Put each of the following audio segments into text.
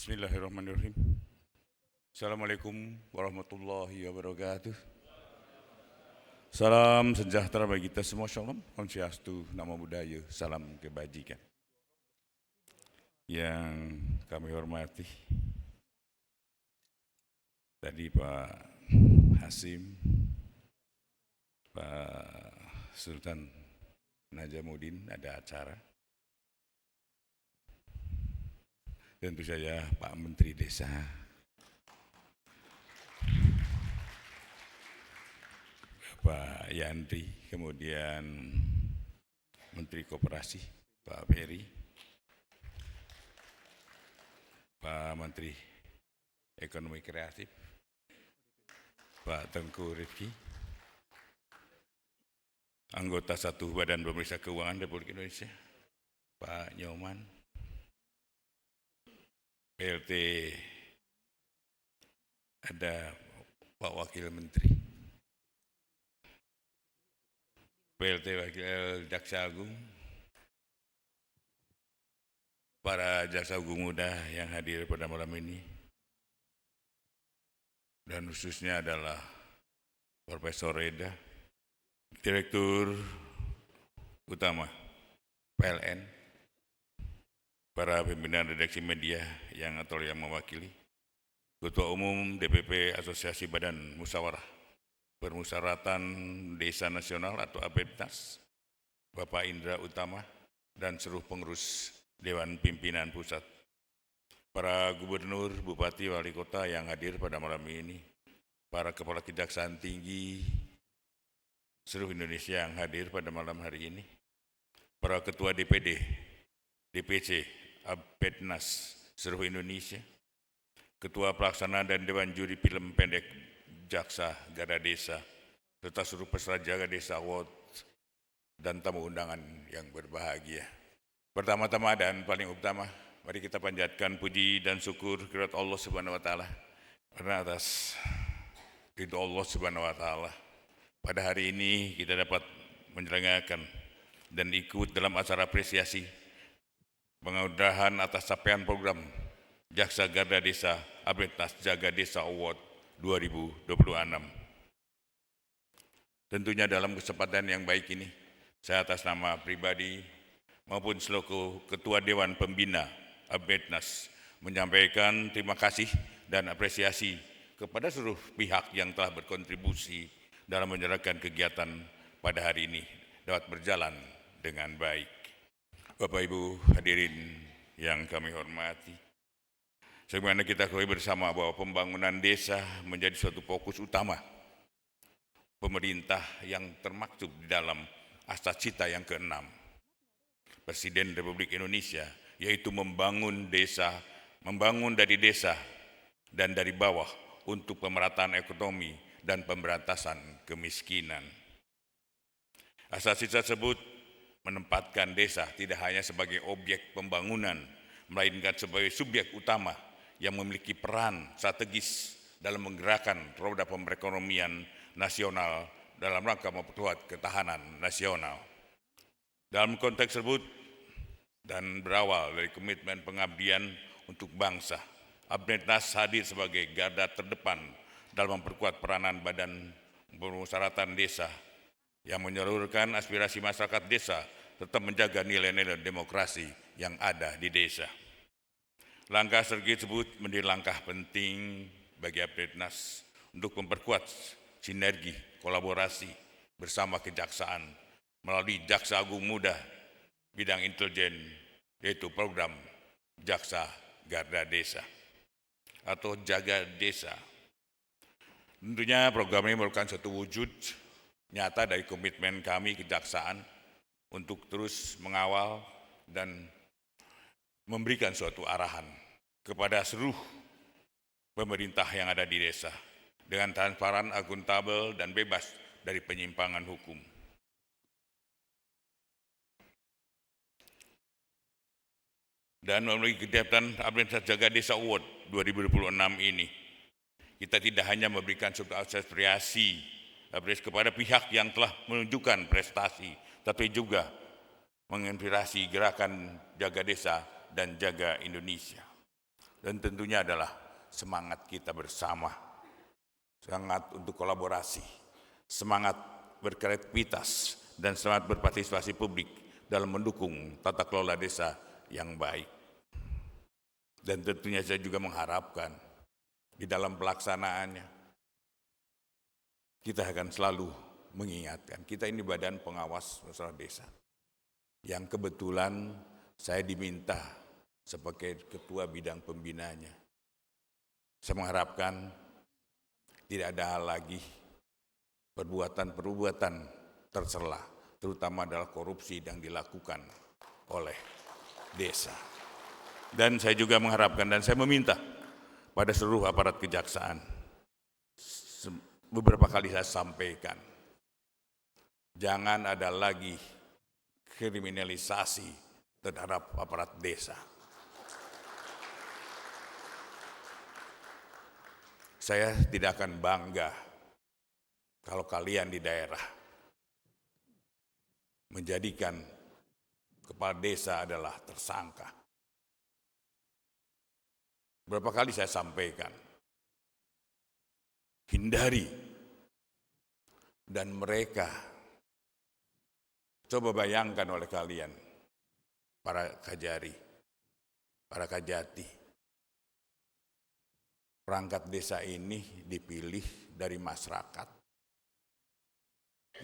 Bismillahirrahmanirrahim. Assalamualaikum warahmatullahi wabarakatuh. Salam sejahtera bagi kita semua, shalom, om swastiastu, namo buddhaya, salam kebajikan. Yang kami hormati, tadi Pak Hasim, Pak Sultan Najamuddin ada acara. Tentu saja Pak Menteri Desa, Pak Yandri, kemudian Menteri Koperasi, Pak Ferry, Pak Menteri Ekonomi Kreatif, Pak Tengku Rifki, anggota satu Badan Pemeriksa Keuangan Republik Indonesia, Pak Nyoman, PLT ada Pak Wakil Menteri, PLT Wakil Jaksa Agung, para jaksa agung muda yang hadir pada malam ini, dan khususnya adalah Profesor Reda, Direktur Utama PLN, para pimpinan redaksi media yang mewakili, Ketua Umum DPP Asosiasi Badan Musyawarah Permusyawaratan Desa Nasional atau APDNAS, Bapak Indra Utama, dan seluruh pengurus Dewan Pimpinan Pusat, para gubernur, bupati, wali kota yang hadir pada malam ini, para kepala kejaksaan tinggi seluruh Indonesia yang hadir pada malam hari ini, para ketua DPD, DPC, APDNAS seluruh Indonesia, ketua pelaksana dan Dewan Juri Film Pendek Jaksa Garda Desa, serta seluruh peserta Jaga Desa Award dan tamu undangan yang berbahagia. Pertama-tama dan paling utama, mari kita panjatkan puji dan syukur kepada Allah Subhanahu wa taala karena atas ridho Allah Subhanahu wa taala pada hari ini kita dapat menyelenggarakan dan ikut dalam acara apresiasi penganugerahan atas capaian program Jaksa Garda Desa APDNAS Jaga Desa Award 2026. Tentunya dalam kesempatan yang baik ini, saya atas nama pribadi maupun selaku Ketua Dewan Pembina APDNAS menyampaikan terima kasih dan apresiasi kepada seluruh pihak yang telah berkontribusi dalam menjalankan kegiatan pada hari ini dapat berjalan dengan baik. Bapak Ibu hadirin yang kami hormati, sebagaimana kita ketahui bersama bahwa pembangunan desa menjadi suatu fokus utama pemerintah yang termaktub di dalam Asas Cita yang ke-6 Presiden Republik Indonesia, yaitu membangun desa, membangun dari desa dan dari bawah untuk pemerataan ekonomi dan pemberantasan kemiskinan. Asas Cita tersebut menempatkan desa tidak hanya sebagai objek pembangunan, melainkan sebagai subjek utama yang memiliki peran strategis dalam menggerakkan roda perekonomian nasional dalam rangka memperkuat ketahanan nasional. Dalam konteks tersebut dan berawal dari komitmen pengabdian untuk bangsa, APDNAS hadir sebagai garda terdepan dalam memperkuat peranan Badan Permusyawaratan Desa yang menyalurkan aspirasi masyarakat desa tetap menjaga nilai-nilai demokrasi yang ada di desa. Langkah strategis tersebut menjadi langkah penting bagi APDNAS untuk memperkuat sinergi kolaborasi bersama kejaksaan melalui Jaksa Agung Muda bidang intelijen, yaitu program Jaksa Garda Desa atau Jaga Desa. Tentunya program ini merupakan suatu wujud nyata dari komitmen kami kejaksaan untuk terus mengawal dan memberikan suatu arahan kepada seluruh pemerintah yang ada di desa dengan transparan, akuntabel, dan bebas dari penyimpangan hukum. Dan melalui kegiatan APDNAS Jaga Desa Award 2026 ini, kita tidak hanya memberikan suatu apresiasi kepada pihak yang telah menunjukkan prestasi, tapi juga menginspirasi gerakan Jaga Desa dan Jaga Indonesia. Dan tentunya adalah semangat kita bersama, semangat untuk kolaborasi, semangat berkreativitas, dan semangat berpartisipasi publik dalam mendukung tata kelola desa yang baik. Dan tentunya saya juga mengharapkan di dalam pelaksanaannya, kita akan selalu mengingatkan, kita ini Badan Pengawas Masalah Desa, yang kebetulan saya diminta sebagai ketua bidang pembinanya. Saya mengharapkan tidak ada hal lagi perbuatan-perbuatan tercela, terutama adalah korupsi yang dilakukan oleh desa. Dan saya juga mengharapkan dan saya meminta pada seluruh aparat kejaksaan, beberapa kali saya sampaikan, jangan ada lagi kriminalisasi terhadap aparat desa. Saya tidak akan bangga kalau kalian di daerah menjadikan kepala desa adalah tersangka. Berapa kali saya sampaikan, hindari. Dan mereka, coba bayangkan oleh kalian, para kajari, para kajati, perangkat desa ini dipilih dari masyarakat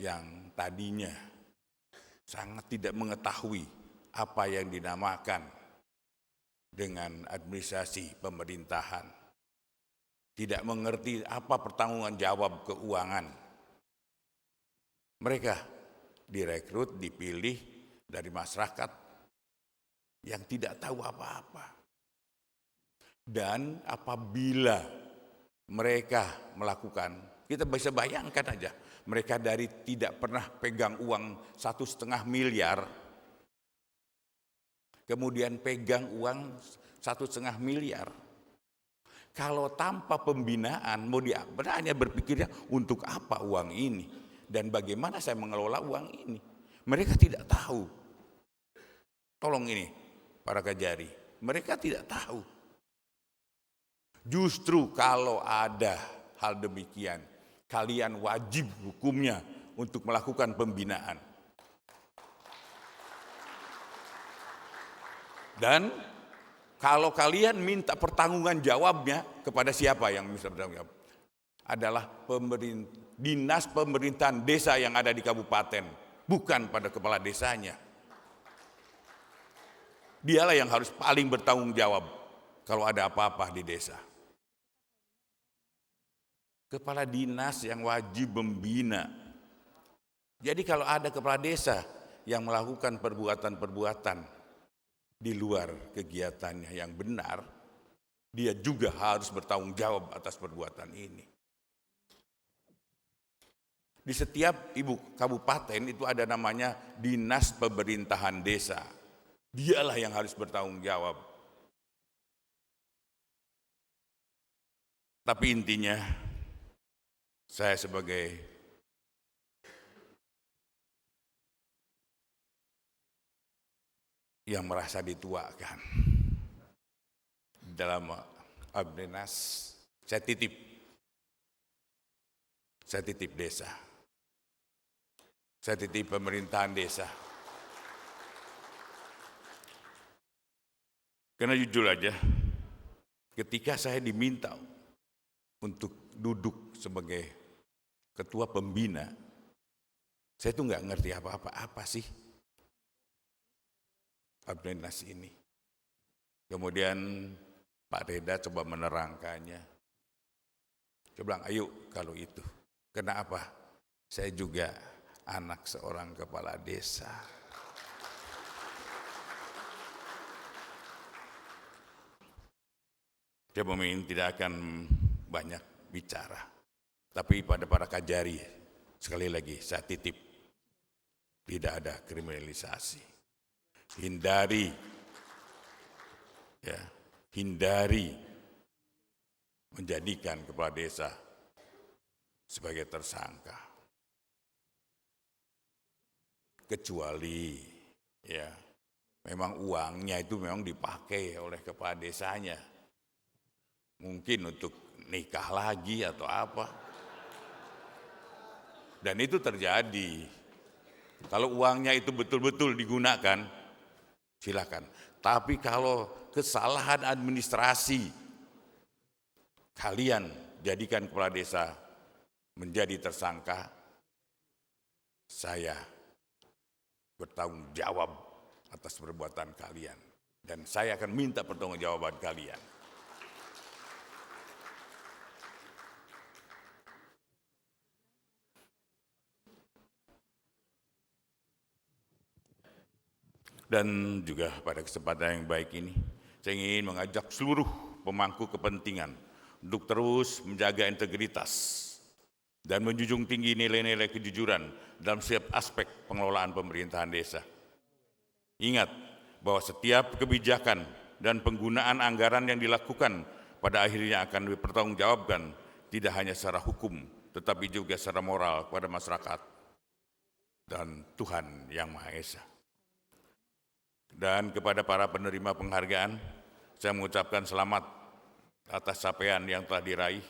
yang tadinya sangat tidak mengetahui apa yang dinamakan dengan administrasi pemerintahan, tidak mengerti apa pertanggungan jawab keuangan. Mereka direkrut, dipilih dari masyarakat yang tidak tahu apa-apa. Dan apabila mereka melakukan, kita bisa bayangkan aja, mereka dari tidak pernah pegang uang 1,5 miliar, kemudian pegang uang 1,5 miliar. Kalau tanpa pembinaan, mau diapa, hanya berpikirnya untuk apa uang ini dan bagaimana saya mengelola uang ini. Mereka tidak tahu. Tolong ini para kajari, mereka tidak tahu. Justru kalau ada hal demikian, kalian wajib hukumnya untuk melakukan pembinaan. Dan kalau kalian minta pertanggungan jawabnya kepada siapa yang bisa bertanggung jawab? Adalah dinas pemerintahan desa yang ada di kabupaten, bukan pada kepala desanya. Dialah yang harus paling bertanggung jawab kalau ada apa-apa di desa. Kepala dinas yang wajib membina. Jadi kalau ada kepala desa yang melakukan perbuatan-perbuatan di luar kegiatannya yang benar, dia juga harus bertanggung jawab atas perbuatan ini. Di setiap ibu kabupaten itu ada namanya dinas pemerintahan desa. Dialah yang harus bertanggung jawab. Tapi intinya, saya sebagai yang merasa dituakan dalam Abdenas, saya titip desa, saya titip pemerintahan desa. Karena jujur aja, ketika saya diminta untuk duduk sebagai ketua pembina, saya tuh nggak ngerti apa sih Abdenas ini. Kemudian Pak Reda coba menerangkannya. Saya bilang, ayo kalau itu. Kenapa? Saya juga anak seorang kepala desa. Saya mungkin tidak akan banyak bicara. Tapi pada para kajari, sekali lagi saya titip, tidak ada kriminalisasi. Hindari menjadikan kepala desa sebagai tersangka. Kecuali memang uangnya itu memang dipakai oleh kepala desanya mungkin untuk nikah lagi atau apa. Dan itu terjadi. Kalau uangnya itu betul-betul digunakan, silakan. Tapi kalau kesalahan administrasi, kalian jadikan kepala desa menjadi tersangka, saya bertanggung jawab atas perbuatan kalian. Dan saya akan minta pertanggungjawaban kalian. Dan juga pada kesempatan yang baik ini, saya ingin mengajak seluruh pemangku kepentingan untuk terus menjaga integritas dan menjunjung tinggi nilai-nilai kejujuran dalam setiap aspek pengelolaan pemerintahan desa. Ingat bahwa setiap kebijakan dan penggunaan anggaran yang dilakukan pada akhirnya akan dipertanggungjawabkan tidak hanya secara hukum, tetapi juga secara moral kepada masyarakat dan Tuhan Yang Maha Esa. Dan kepada para penerima penghargaan, saya mengucapkan selamat atas capaian yang telah diraih.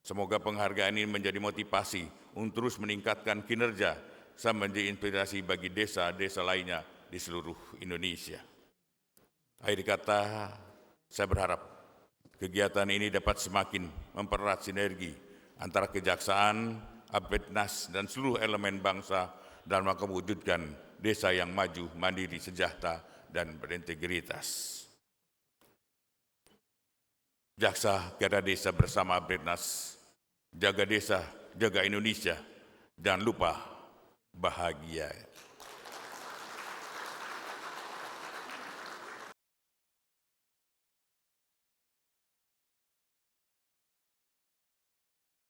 Semoga penghargaan ini menjadi motivasi untuk terus meningkatkan kinerja serta menjadi inspirasi bagi desa-desa lainnya di seluruh Indonesia. Akhir kata, saya berharap kegiatan ini dapat semakin mempererat sinergi antara kejaksaan, Apetnas, dan seluruh elemen bangsa dalam rangka mewujudkan desa yang maju, mandiri, sejahtera, dan berintegritas. Jaksa Garda Desa bersama Apetnas, jaga desa, jaga Indonesia, jangan lupa bahagia.